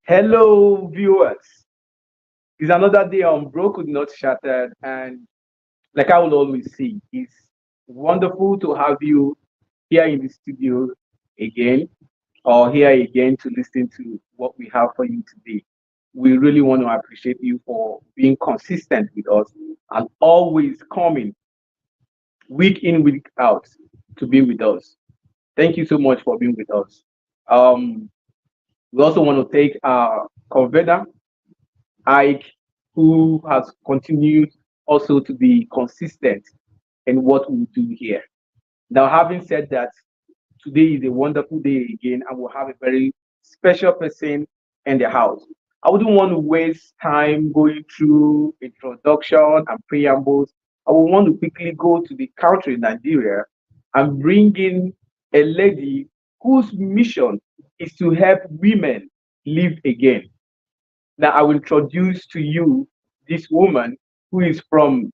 Hello, viewers. It's another day on Broken Not Shattered, and like I will always say, it's wonderful to have you here in the studio again, or here again to listen to what we have for you today. We really want to appreciate you for being consistent with us and always coming week in, week out to be with us. Thank you so much for being with us. Um, we also want to thank our convener, Ike, who has continued also to be consistent in what we do here. Now, having said that, today is a wonderful day again, and we'll have a very special person in the house. I wouldn't want to waste time going through introduction and preambles. I would want to quickly go to the country, Nigeria, and bring in a lady whose mission is to help women live again. Now, I will introduce to you this woman who is from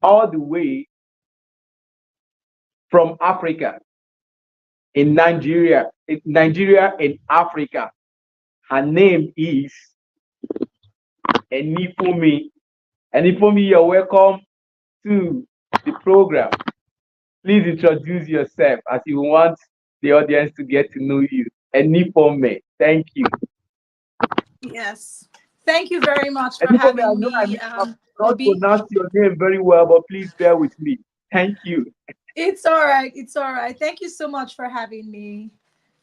all the way from Africa, in Nigeria in Africa. Her name is Enifumi. Enifumi, you're welcome to the program. Please introduce yourself as you want the audience to get to know you. Enifumi, thank you. Yes. Thank you very much for Enifumi, I having know I me, may have not Obi. pronounced your name very well, but please bear with me. Thank you. It's all right. It's all right. Thank you so much for having me.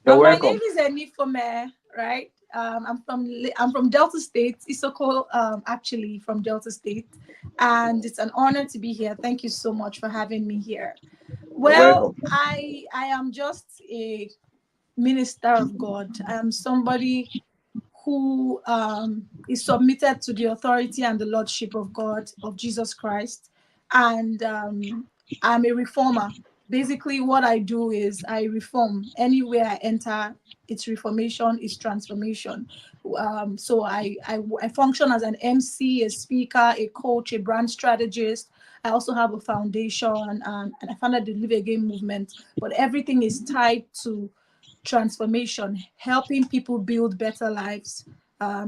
You're My name welcome. is Enifome, right? I'm from Delta State, Isoko, actually from Delta State, and it's an honor to be here. Thank you so much for having me here. You're Well, welcome. I am just a minister of God. I am somebody who is submitted to the authority and the lordship of God, of Jesus Christ. And I'm a reformer. Basically, what I do is I reform. Anywhere I enter, it's reformation, it's transformation. So I function as an MC, a speaker, a coach, a brand strategist. I also have a foundation, and I founded the Live Again movement. But everything is tied to transformation, helping people build better lives,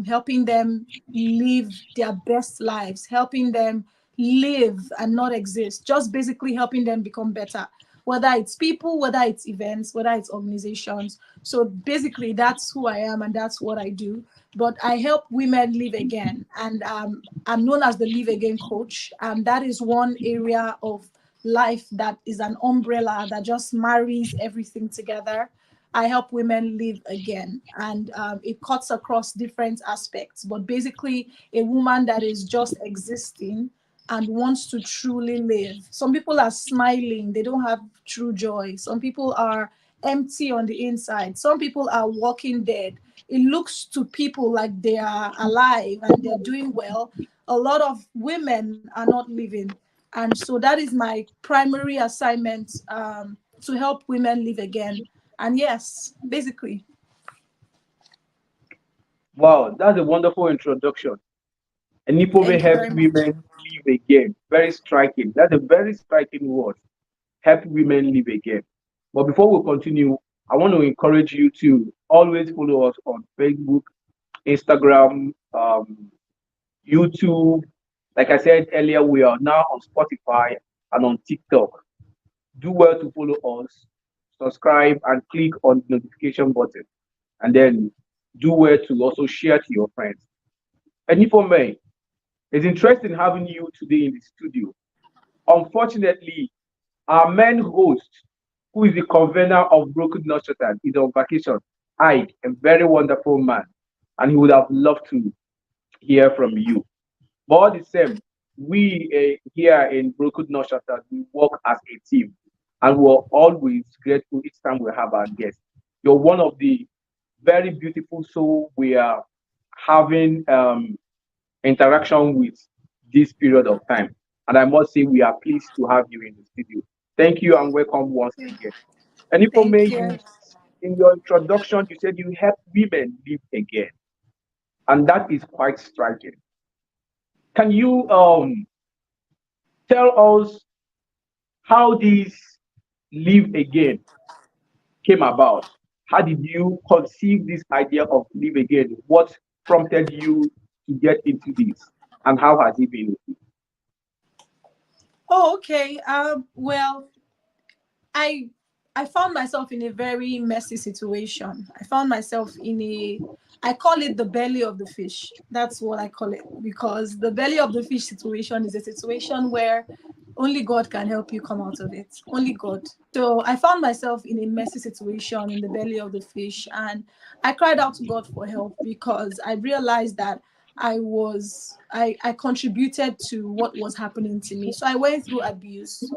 helping them live their best lives, helping them live and not exist, just basically helping them become better, whether it's people, whether it's events, whether it's organizations. So basically, that's who I am and that's what I do. But I help women live again, and I'm known as the Live Again coach, and that is one area of life that is an umbrella that just marries everything together. I help women live again, and it cuts across different aspects. But basically, a woman that is just existing and wants to truly live. Some people are smiling, they don't have true joy. Some people are empty on the inside. Some people are walking dead. It looks to people like they are alive and they're doing well. A lot of women are not living. And so that is my primary assignment, to help women live again. And yes, basically. Wow, that's a wonderful introduction. And Nipome Thank you help very much. women live again. Very striking. That's a very striking word. Help women live again. But before we continue, I want to encourage you to always follow us on Facebook, Instagram, YouTube. Like I said earlier, we are now on Spotify and on TikTok. Do well to follow us, subscribe, and click on the notification button. And then do well to also share to your friends. And Nipome, it's interesting having you today in the studio. Unfortunately, our main host, who is the convener of Broken Nursery, is on vacation. Ike, a very wonderful man, and he would have loved to hear from you. But all the same, we here in Broken Nursery, we work as a team, and we're always grateful each time we have our guests. You're one of the very beautiful soul we are having interaction with this period of time. And I must say, we are pleased to have you in the studio. Thank you and welcome once again. And if I may, Thank you. in your introduction, you said you help women live again, and that is quite striking. Can you tell us how this live again came about? How did you conceive this idea of live again? What prompted you to get into this, and how has it been? Oh, okay. Well, I I found myself in a very messy situation. I found myself in a, I call it the belly of the fish. That's what I call it, because the belly of the fish situation is a situation where only God can help you come out of it. Only God. So I found myself in a messy situation in the belly of the fish, and I cried out to God for help because I realized that I contributed to what was happening to me. So I went through abuse,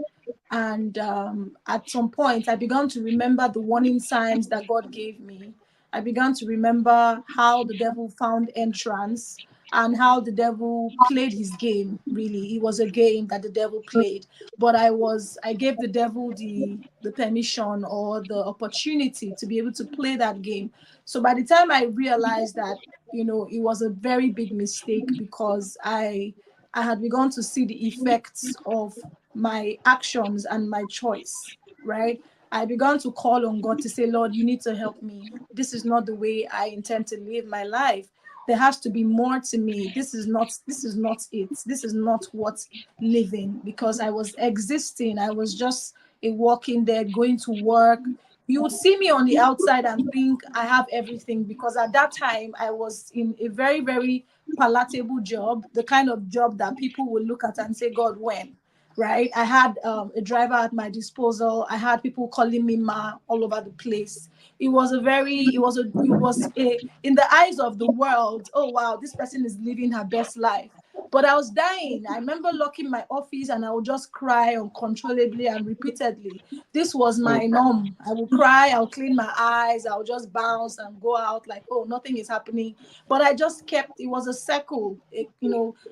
and at some point, I began to remember the warning signs that God gave me. I began to remember how the devil found entrance and how the devil played his game. Really, it was a game that the devil played. But I gave the devil the permission or the opportunity to be able to play that game. So by the time I realized that, it was a very big mistake, because I had begun to see the effects of my actions and my choice, right? I began to call on God to say, Lord, you need to help me. This is not the way I intend to live my life. There has to be more to me. This is not it. This is not what living, because I was existing. I was just a walking dead, going to work. You would see me on the outside and think I have everything, because at that time I was in a very, very palatable job, the kind of job that people will look at and say, God, when? Right? I had a driver at my disposal. I had people calling me ma all over the place. It was a, in the eyes of the world, oh wow, this person is living her best life. But I was dying. I remember locking my office and I would just cry uncontrollably and repeatedly. This was Mm, my norm. I would cry, I would clean my eyes, I would just bounce and go out like, oh, nothing is happening. But I just kept, it was a circle, a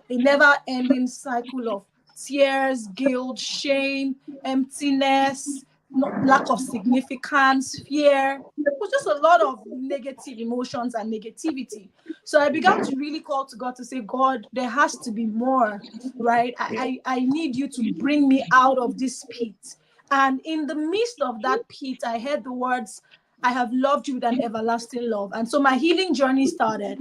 never ending cycle of tears, guilt, shame, emptiness, lack of significance, fear. It was just a lot of negative emotions and negativity. So I began to really call to God to say, God, there has to be more, right? I need you to bring me out of this pit. And in the midst of that pit, I heard the words, I have loved you with an everlasting love. And so my healing journey started.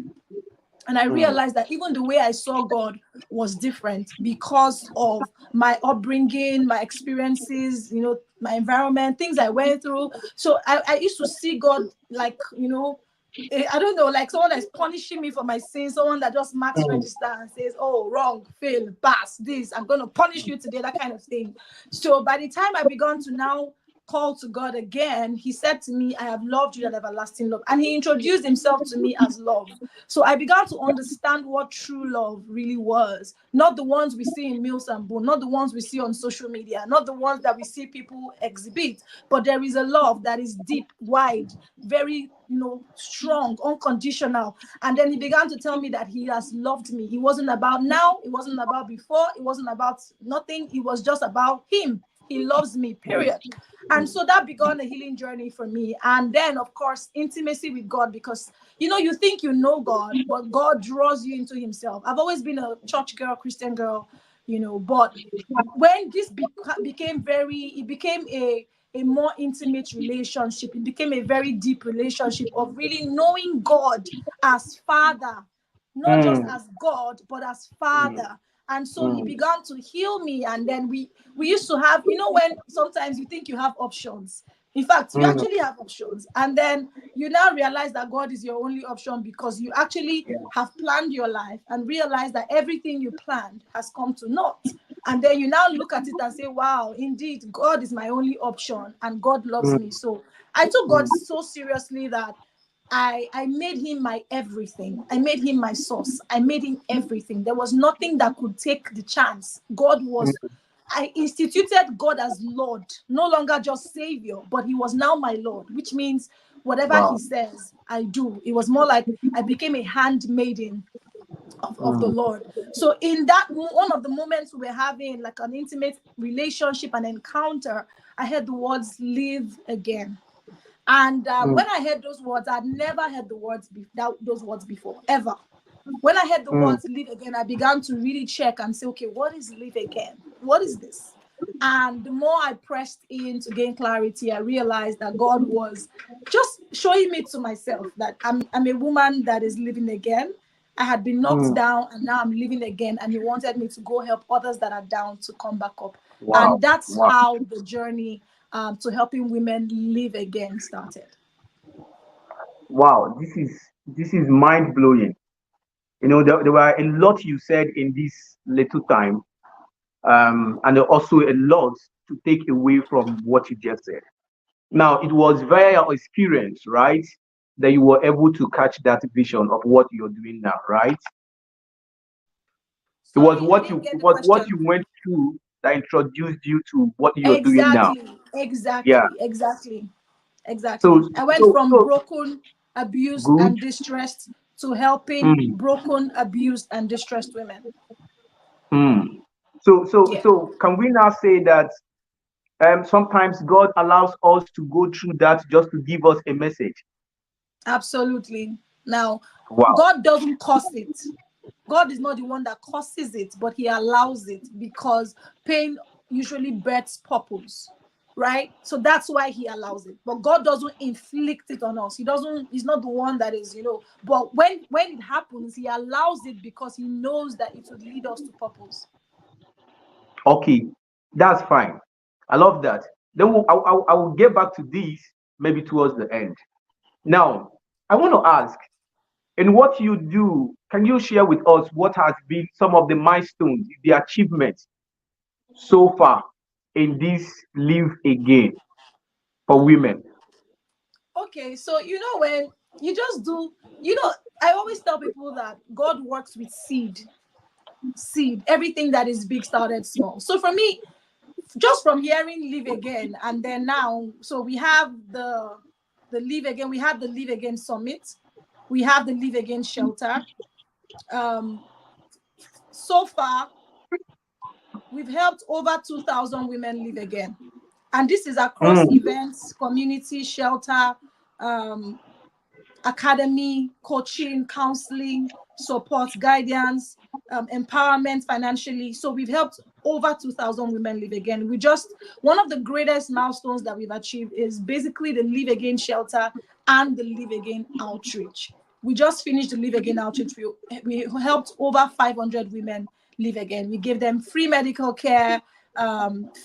And I mm, realized that even the way I saw God was different because of my upbringing, my experiences, my environment, things I went through. So I used to see God like, I don't know, like someone that's punishing me for my sins, someone that just marks mm, register and says, oh, wrong, fail, pass, this, I'm going to punish you today, that kind of thing. So by the time I began to now call to God again, he said to me, I have loved you with everlasting love. And he introduced himself to me as love. So I began to understand what true love really was. Not the ones we see in Mills and Boone, not the ones we see on social media, not the ones that we see people exhibit, but there is a love that is deep, wide, very, strong, unconditional. And then he began to tell me that he has loved me. It wasn't about now, it wasn't about before, it wasn't about nothing, it was just about him. He loves me, period. And so that began a healing journey for me. And then, of course, intimacy with God, because you think you know God, but God draws you into himself. I've always been a church girl, Christian girl, but when this became it became a more intimate relationship. It became a very deep relationship of really knowing God as Father, not just mm, as God, but as mm, Father. And so he mm, began to heal me. And then we used to have, when sometimes you think you have options. In fact, you mm. actually have options. And then you now realize that God is your only option, because you actually Yeah. have planned your life and realize that everything you planned has come to naught. And then you now look at it and say, wow, indeed, God is my only option and God loves me. Mm, So I took God mm, so seriously that I made him my everything. I made him my source. I made him everything. There was nothing that could take the chance. mm. I instituted God as Lord, no longer just Savior, but he was now my Lord, which means whatever he Wow. says, I do. It was more like I became a handmaiden of the Mm, Lord. So in that one of the moments we were having like an intimate relationship and encounter, I heard the words live again. And mm, when I heard those words, I'd never heard those words before, ever. When I heard the mm, words live again, I began to really check and say, okay, what is live again? What is this? And the more I pressed in to gain clarity, I realized that God was just showing me to myself that I'm a woman that is living again. I had been knocked Mm. down and now I'm living again. And he wanted me to go help others that are down to come back up. Wow. And that's Wow. how the journey to helping women live again started. Wow. This is mind blowing. There were a lot you said in this little time, and also a lot to take away from what you just said. Now, it was via your experience, right, that you were able to catch that vision of what you're doing now, right? Sorry, I didn't It get the was what you question. went through that introduced you to what you're doing now. Exactly, Yeah. exactly, exactly, So exactly. I went so from so broken, abused, good. and distressed to helping Mm, broken, abused, and distressed women. mm. So Yeah, can we now say that sometimes God allows us to go through that just to give us a message? absolutely. Now, Wow. God doesn't cause it. God is not the one that causes it, but He allows it because pain usually births purpose, right? So that's why He allows it. But God doesn't inflict it on us. He doesn't. He's not the one that is, But when it happens, He allows it because He knows that it would lead us to purpose. Okay, that's fine. I love that. Then I will get back to this maybe towards the end. Now, I want to ask, in what you do, can you share with us what has been some of the milestones, the achievements so far in this Live Again for women? Okay, so when you just do, I always tell people that God works with seed. Seed. Everything that is big started small. So for me, just from hearing Live Again, and then now, so we have the Live Again. We had the Live Again Summit. We have the Live Again Shelter. Um, so far, we've helped over 2,000 women live again, and this is across Mm, events, community, shelter, um, academy, coaching, counseling, support, guidance, empowerment financially. So we've helped over 2,000 women live again. One of the greatest milestones that we've achieved is basically the Live Again shelter and the Live Again outreach. We just finished the Live Again outreach. We helped over 500 women live again. We gave them free medical care,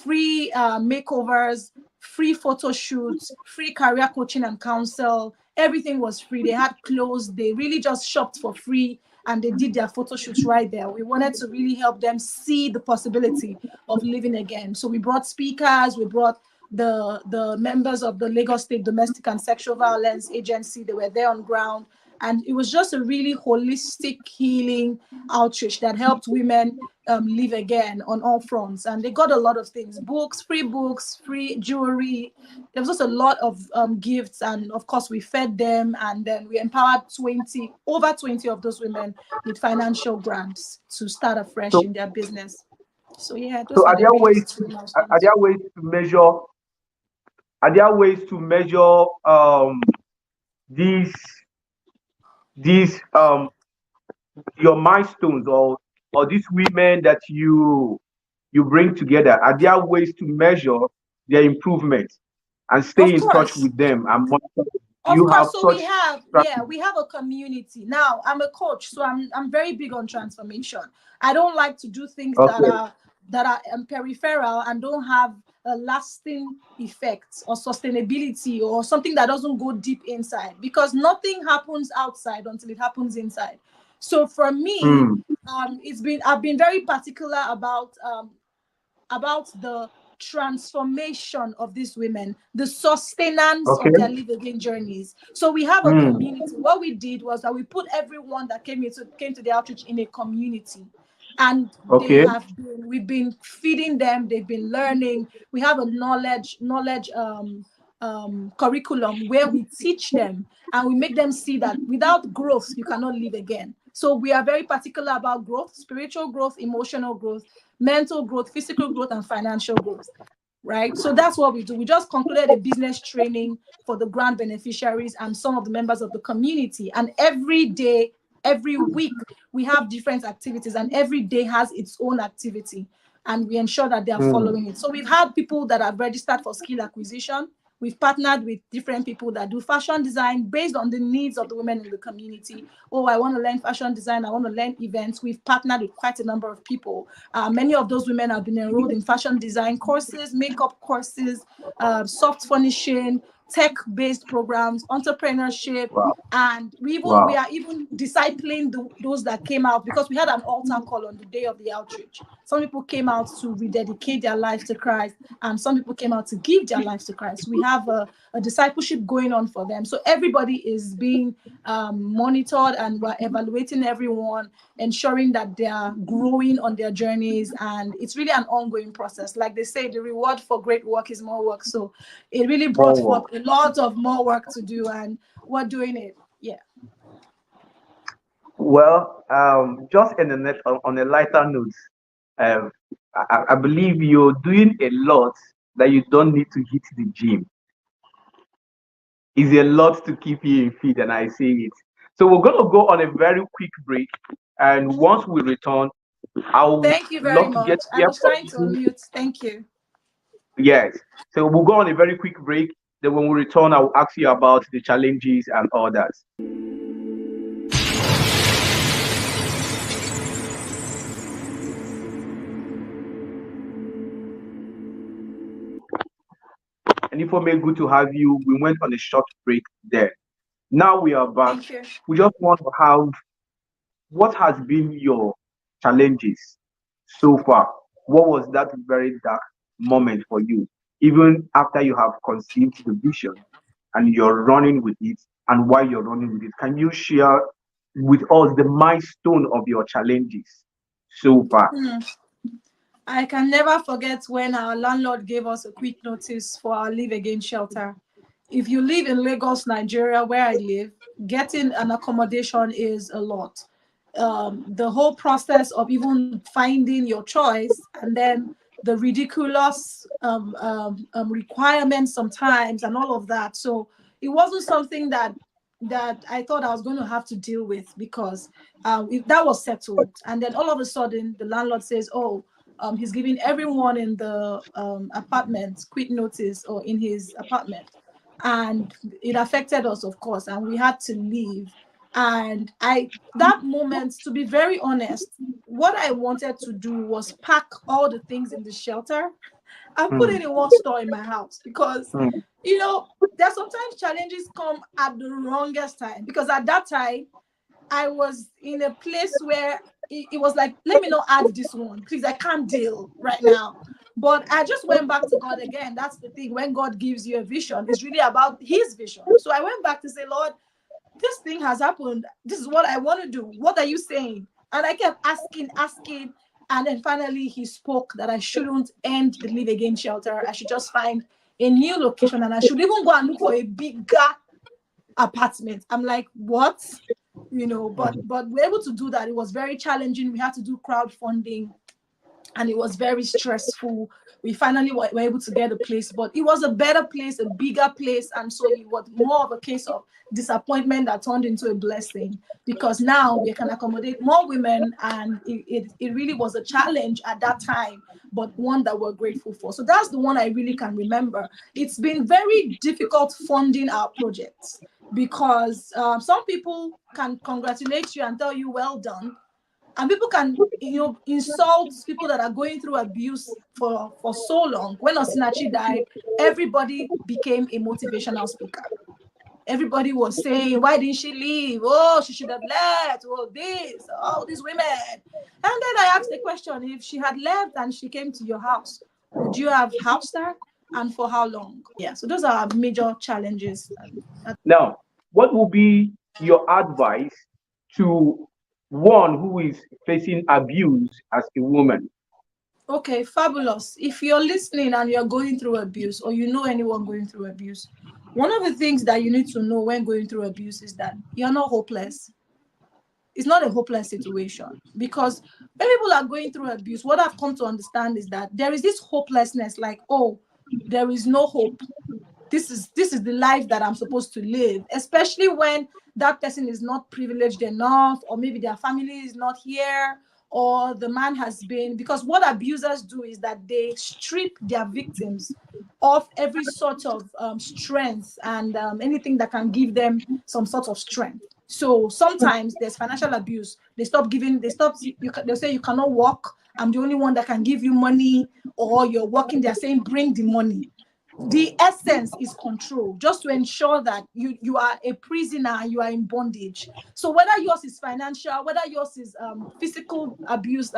free makeovers, free photo shoots, free career coaching and counsel. Everything was free. They had clothes. They really just shopped for free and they did their photo shoots right there. We wanted to really help them see the possibility of living again. So we brought speakers, we brought the members of the Lagos State Domestic and Sexual Violence Agency. They were there on ground. And it was just a really holistic healing outreach that helped women live again on all fronts. And they got a lot of things: books, free jewelry. There was just a lot of gifts. And of course, we fed them. And then we empowered over 20 of those women with financial grants to start afresh so in their business. So, yeah, those so are are the there really ways two are milestones. there ways to measure these these your milestones, or these women that you bring together? Are there ways to measure their improvement and stay Of in touch course. with them and monitor? Do Of you have course, so such we strategy? have a community. Now, I'm a coach, so I'm very big on transformation. I don't like to do things Okay. that are peripheral and don't have a lasting effect or sustainability or something that doesn't go deep inside, because nothing happens outside until it happens inside. So for me, Mm, I've been very particular about the transformation of these women, the sustenance okay. of their live again journeys. So we have a Mm, community. What we did was that we put everyone that came to the outreach in a community. And okay. we've been feeding them, they've been learning. We have a knowledge curriculum where we teach them and we make them see that without growth, you cannot live again. So we are very particular about growth: spiritual growth, emotional growth, mental growth, physical growth, and financial growth. Right. So that's what we do. We just concluded a business training for the grant beneficiaries and some of the members of the community. And every day, every week, we have different activities, and every day has its own activity. And we ensure that they are Mm, following it. So we've had people that have registered for skill acquisition. We've partnered with different people that do fashion design based on the needs of the women in the community. Oh, I want to learn fashion design. I want to learn events. We've partnered with quite a number of people. Many of those women have been enrolled in fashion design courses, makeup courses, soft furnishing, tech-based programs, entrepreneurship, Wow. and we Wow. are even discipling those that came out, because we had an altar call on the day of the outreach. Some people came out to rededicate their lives to Christ, and some people came out to give their lives to Christ. We have a discipleship going on for them. So everybody is being monitored, and we're evaluating everyone, ensuring that they are growing on their journeys. And it's really an ongoing process. Like they say, the reward for great work is more work. So it really brought More forth work. a lot of more work to do, and we're doing it. Yeah. Well, just in the net on a lighter note, um, I believe you're doing a lot that you don't need to hit the gym. It's a lot to keep you in fit, and I see it. So we're gonna go on a very quick break, and once we return, I would Thank you very love to get much. to I hear was from trying to you. unmute. Thank you. Yes. So we'll go on a very quick break. Then when we return, I will ask you about the challenges and all that. And if I may, good to have you. We went on a short break there. Now we are back. Thank you. We just want to have what has been your challenges so far? What was that very dark moment for you? Even after you have conceived the vision and you're running with it, and why you're running with it, can you share with us the milestone of your challenges so far? Hmm. I can never forget when our landlord gave us a quick notice for our Live Again shelter. If you live in Lagos, Nigeria, where I live, getting an accommodation is a lot. The whole process of even finding your choice, and then the ridiculous requirements sometimes, and all of that. So it wasn't something that I thought I was going to have to deal with, because that was settled. And then all of a sudden, the landlord says, "Oh, he's giving everyone in the apartment quick notice, or in his apartment." And it affected us, of course, and we had to leave. And that moment, to be very honest, what I wanted to do was pack all the things in the shelter and put it Hmm, in one store in my house, because hmm, there's sometimes challenges come at the wrongest time, because at that time I was in a place where it was like, let me not add this one, please. I can't deal right now. But I just went back to God again. That's the thing. When God gives you a vision, it's really about his vision. So I went back to say, Lord, this thing has happened. This is what I want to do. What are you saying? And I kept asking. And then finally he spoke that I shouldn't end the Live Again shelter. I should just find a new location, and I should even go and look for a bigger apartment. I'm like, what? But we're able to do that. It was very challenging. We had to do crowdfunding, and it was very stressful. We finally were able to get a place, but it was a better place, a bigger place. And so it was more of a case of disappointment that turned into a blessing, because now we can accommodate more women. And it really was a challenge at that time, but one that we're grateful for. So that's the one I really can remember. It's been very difficult funding our projects, because some people can congratulate you and tell you well done, and people can insult people that are going through abuse for so long. When Osinachi died, everybody became a motivational speaker. Everybody was saying, why didn't she leave? Oh, she should have left. Oh, this, all these women. And then I asked the question, if she had left and she came to your house, would you have housed her, and for how long? Yeah, so those are our major challenges. Now, what will be your advice to one who is facing abuse as a woman? Okay, fabulous. If you're listening and you're going through abuse, or you know anyone going through abuse, one of the things that you need to know when going through abuse is that you're not hopeless. It's not a hopeless situation, because when people are going through abuse, what I've come to understand is that there is this hopelessness, like, oh, there is no hope. This is the life that I'm supposed to live, especially when that person is not privileged enough, or maybe their family is not here, or the man has been, because what abusers do is that they strip their victims of every sort of strength and anything that can give them some sort of strength. So sometimes there's financial abuse. They stop giving, they'll say you cannot work. I'm the only one that can give you money, or you're working, they're saying bring the money. The essence is control, just to ensure that you are a prisoner, you are in bondage. So whether yours is financial, whether yours is physical abuse,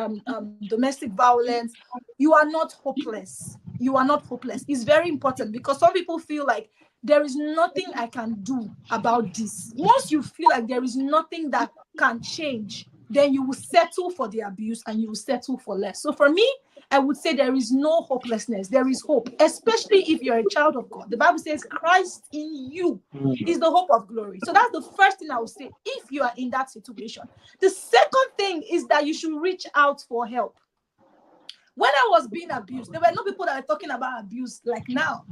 domestic violence, you are not hopeless. You are not hopeless. It's very important, because some people feel like there is nothing I can do about this. Once you feel like there is nothing that can change, then you will settle for the abuse and you will settle for less. So for me, I would say there is no hopelessness. There is hope, especially if you're a child of God. The Bible says Christ in you is the hope of glory. So that's the first thing I would say if you are in that situation. The second thing is that you should reach out for help. When I was being abused, there were no people that were talking about abuse like now.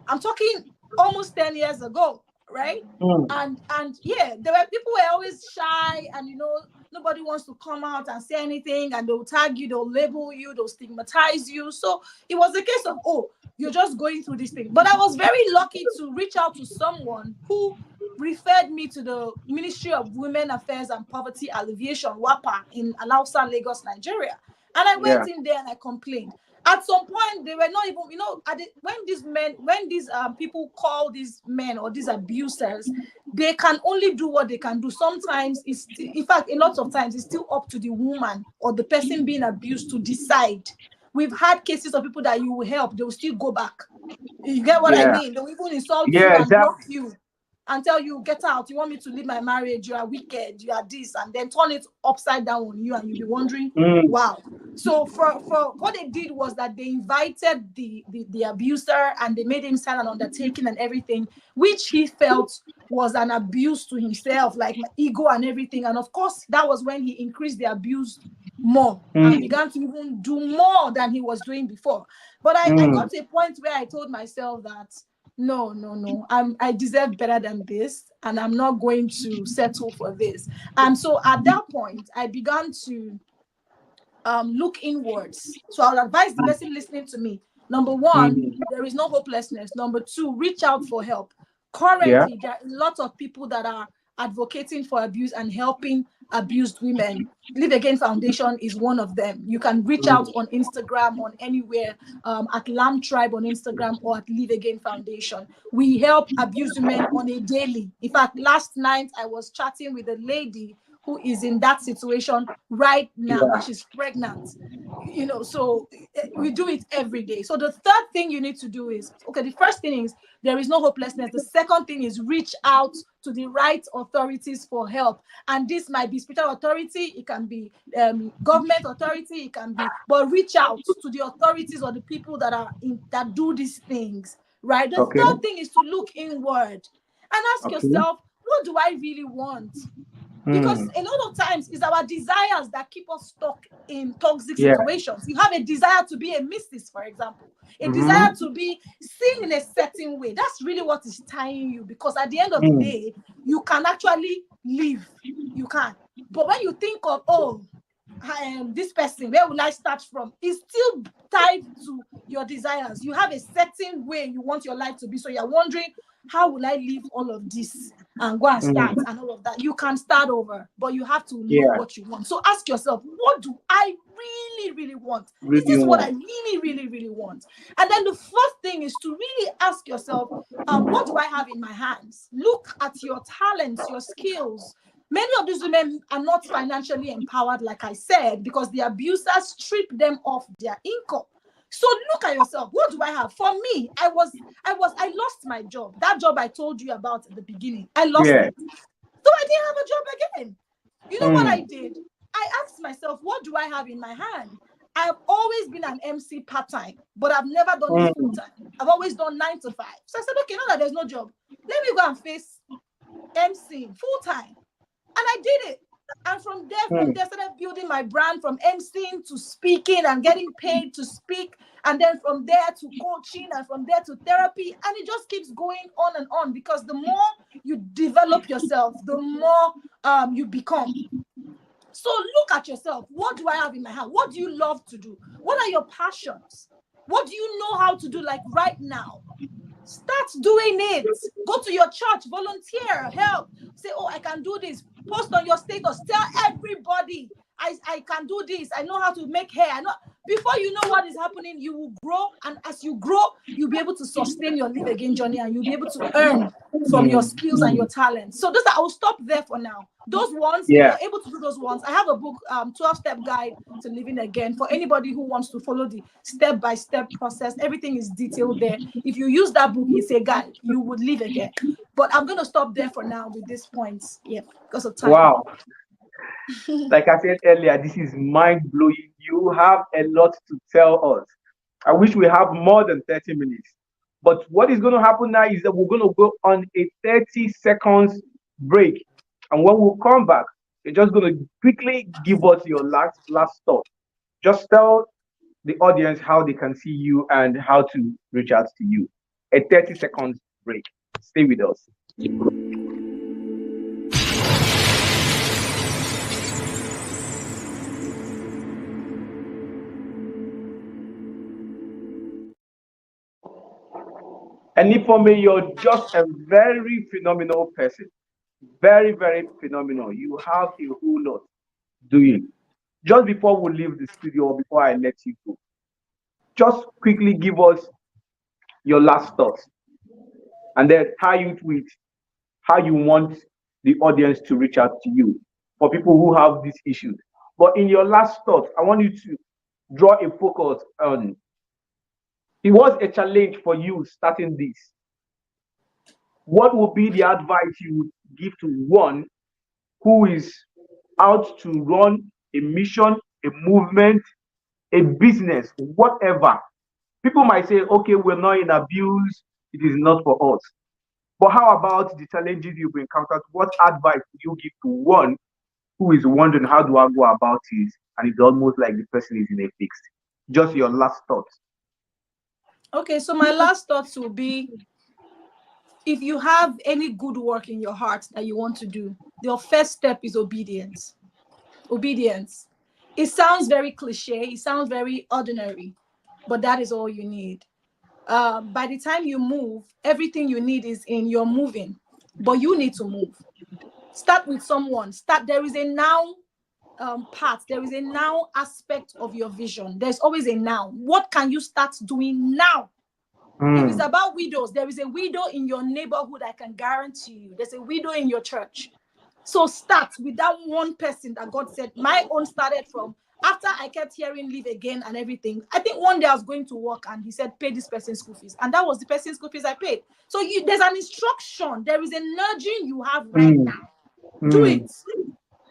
I'm talking almost 10 years ago, right? And yeah, there were people who were always shy, and nobody wants to come out and say anything, and they'll tag you, they'll label you, they'll stigmatize you. So it was a case of, oh, you're just going through this thing. But I was very lucky to reach out to someone who referred me to the Ministry of Women Affairs and Poverty Alleviation, WAPA, in Alausa, Lagos, Nigeria. And I went in there and I complained. At some point, they were not even, when these people call these men or these abusers, they can only do what they can do. Sometimes in fact, a lot of times it's still up to the woman or the person being abused to decide. We've had cases of people that you will help, they will still go back. You get what I mean? They will even insult you and block you and tell you, get out, you want me to leave my marriage, you are wicked, you are this, and then turn it upside down on you, and you'll be wondering, wow. So for what they did was that they invited the abuser, and they made him sign an undertaking and everything, which he felt was an abuse to himself, like my ego and everything. And of course, that was when he increased the abuse more and began to even do more than he was doing before. But I got to a point where I told myself that no, I deserve better than this, and I'm not going to settle for this. And so at that point, I began to look inwards. So I'll advise the person listening to me. Number one, there is no hopelessness. Number two, reach out for help. Currently, there are a lot of people that are advocating for abuse and helping abused women. Live Again Foundation is one of them. You can reach out on Instagram, on anywhere, at Lamb Tribe on Instagram, or at Live Again Foundation. We help abused women on a daily. In fact, last night I was chatting with a lady who is in that situation right now, and she's pregnant. So we do it every day. So the third thing you need to do is, okay, the first thing is there is no hopelessness. The second thing is reach out to the right authorities for help. And this might be spiritual authority, it can be government authority, it can be, but reach out to the authorities or the people that do these things, right? The third thing is to look inward and ask yourself, what do I really want? Because a lot of times it's our desires that keep us stuck in toxic situations. You have a desire to be a missus, for example, a desire to be seen in a certain way. That's really what is tying you, because at the end of the day, you can actually live. You can. But when you think of, this person, where will I start from? It's still tied to your desires. You have a certain way you want your life to be. So you're wondering, how will I leave all of this and go and start and all of that? You can start over, but you have to know what you want. So ask yourself, what do I really, really want? Is this what I really, really, really want? And then the fourth thing is to really ask yourself, what do I have in my hands? Look at your talents, your skills. Many of these women are not financially empowered, like I said, because the abusers strip them of their income. So look at yourself. What do I have? For me, I lost my job. That job I told you about at the beginning, I lost it. So I didn't have a job again. You know what I did? I asked myself, what do I have in my hand? I've always been an MC part-time, but I've never done it full-time. I've always done 9 to 5. So I said, okay, now that there's no job, let me go and face MC full-time. And I did it. And from there, I started building my brand, from emceeing to speaking and getting paid to speak. And then from there to coaching, and from there to therapy. And it just keeps going on and on, because the more you develop yourself, the more you become. So look at yourself. What do I have in my hand? What do you love to do? What are your passions? What do you know how to do like right now? Start doing it. Go to your church, volunteer, help. Say, oh, I can do this. Post on your status. Tell everybody, I can do this. I know how to make hair. I know. Before you know what is happening, you will grow. And as you grow, you'll be able to sustain your live again journey, and you'll be able to earn from your skills and your talents. So those, I will stop there for now. Those ones, if Yeah. you're able to do those ones, I have a book, 12-step guide to living again, for anybody who wants to follow the step-by-step process. Everything is detailed there. If you use that book, it's a guide. You would live again. But I'm going to stop there for now with these points. Yeah, because of time. Wow. Like I said earlier, this is mind blowing. You have a lot to tell us. I wish we have more than 30 minutes. But what is going to happen now is that we're going to go on a 30 seconds break. And when we come back, you're just going to quickly give us your last thought. Just tell the audience how they can see you and how to reach out to you. A 30 seconds break. Stay with us. And if for me, you're just a very phenomenal person. Very, very phenomenal. You have a whole lot doing. Just before we leave the studio, before I let you go, just quickly give us your last thoughts and then tie it with how you want the audience to reach out to you for people who have these issues. But in your last thoughts, I want you to draw a focus on it was a challenge for you starting this. What would be the advice you would give to one who is out to run a mission, a movement, a business, whatever? People might say, okay, we're not in abuse, it is not for us. But how about the challenges you've encountered? What advice would you give to one who is wondering, how do I go about it? And it's almost like the person is in a fix. Just your last thoughts. Okay, so my last thoughts will be, if you have any good work in your heart that you want to do, your first step is obedience. Obedience. It sounds very cliche, it sounds very ordinary, but that is all you need. By the time you move, everything you need is in your moving, but you need to move. Start with someone. Start. There is a now part. There is a now aspect of your vision. There's always a now. What can you start doing now? If it's about widows, there is a widow in your neighborhood, I can guarantee you. There's a widow in your church. So start with that one person that God said. My own started from after I kept hearing live again and everything. I think one day I was going to work and he said, pay this person's school fees. And that was the person's school fees I paid. So there's an instruction. There is a nudging you have right now. Do it.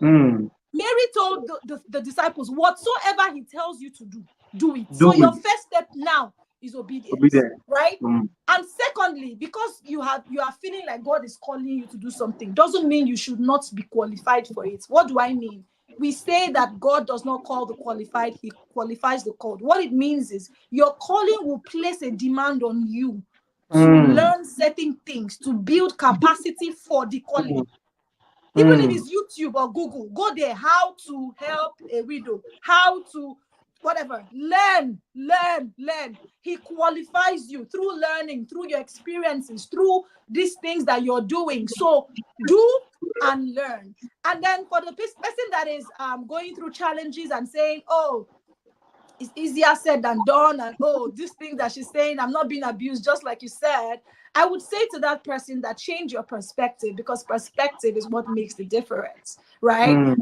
Mary told the disciples, whatsoever he tells you to do, do it. So your first step now is obedience, right? And secondly, because you are feeling like God is calling you to do something, doesn't mean you should not be qualified for it. What do I mean? We say that God does not call the qualified, he qualifies the called. What it means is your calling will place a demand on you to learn certain things, to build capacity for the calling. Even if it's YouTube or Google, go there, how to help a widow, how to whatever, learn. He qualifies you through learning, through your experiences, through these things that you're doing. So do and learn. And then for the person that is going through challenges and saying, oh, it's easier said than done, and oh, these things that she's saying, I'm not being abused, just like you said, I would say to that person that change your perspective, because perspective is what makes the difference, right?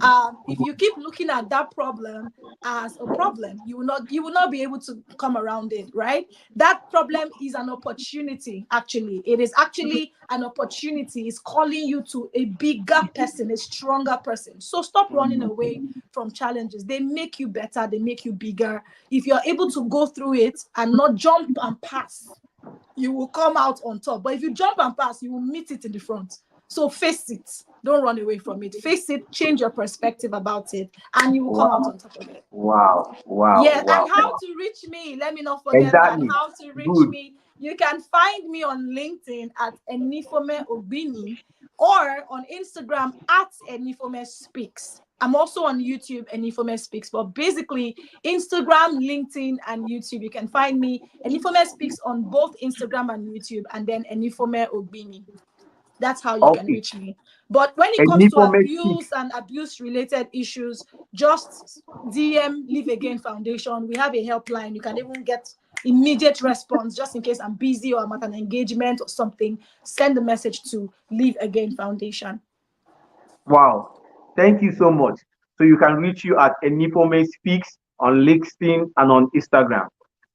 If you keep looking at that problem as a problem, you will not be able to come around it, right? That problem is an opportunity. Actually, it is actually an opportunity. It's calling you to a bigger person, a stronger person. So stop running away from challenges. They make you better. They make you bigger. If you're able to go through it and not jump and pass, you will come out on top. But if you jump and pass, you will meet it in the front. So face it. Don't run away from it. Face it. Change your perspective about it, and you will come out on top of it. Wow. Yeah, and how to reach me. Let me not forget that. How to reach me. You can find me on LinkedIn at Enifome Ogbini or on Instagram at Enifome Speaks. I'm also on YouTube, Enifome Speaks, but basically Instagram, LinkedIn, and YouTube. You can find me Enifome Speaks on both Instagram and YouTube, and then Enifome Ogbini. That's how you can Okay. reach me. But when it comes to Enifome abuse speaks. and abuse related issues, just DM Live Again Foundation. We have a helpline. You can even get immediate response just in case I'm busy or I'm at an engagement or something. Send a message to Live Again Foundation. Wow. Thank you so much. So you can reach you at Enifome Speaks on LinkedIn and on Instagram.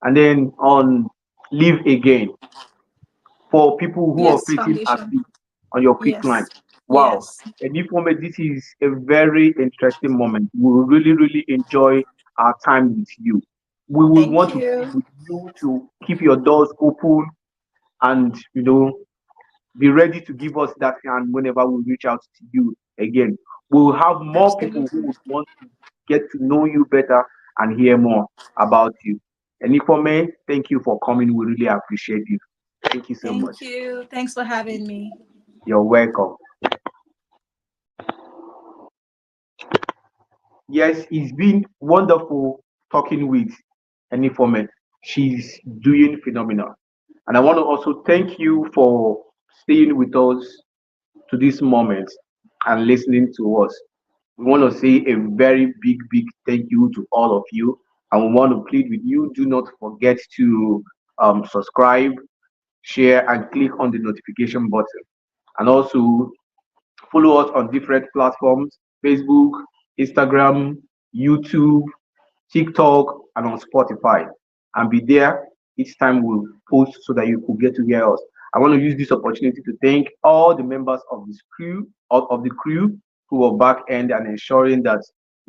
And then on Live Again for people who are Yes, facing Foundation. abuse on your quick line. Yes. Wow. Yes. Enifome, this is a very interesting moment. We will really, really enjoy our time with you. We will Thank want to plead you. with you to keep your doors open and, be ready to give us that hand whenever we reach out to you again. We'll have more people who Absolutely. would want to get to know you better and hear more about you. And Ifome, thank you for coming. We really appreciate you. Thank you so much. Thank you. Thanks for having me. You're welcome. Yes, it's been wonderful talking with Ifome. She's doing phenomenal. And I want to also thank you for staying with us to this moment and listening to us. We want to say a very big, big thank you to all of you. And we want to plead with you. Do not forget to subscribe, share, and click on the notification button. And also follow us on different platforms: Facebook, Instagram, YouTube, TikTok, and on Spotify. And be there each time we post so that you could get to hear us. I want to use this opportunity to thank all the members of this crew, of the crew who are back end and ensuring that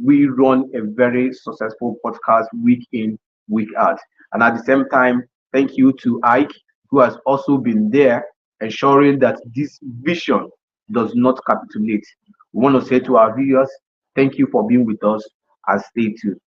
we run a very successful podcast week in, week out. And at the same time, thank you to Ike, who has also been there ensuring that this vision does not capitulate. We want to say to our viewers, thank you for being with us and stay tuned.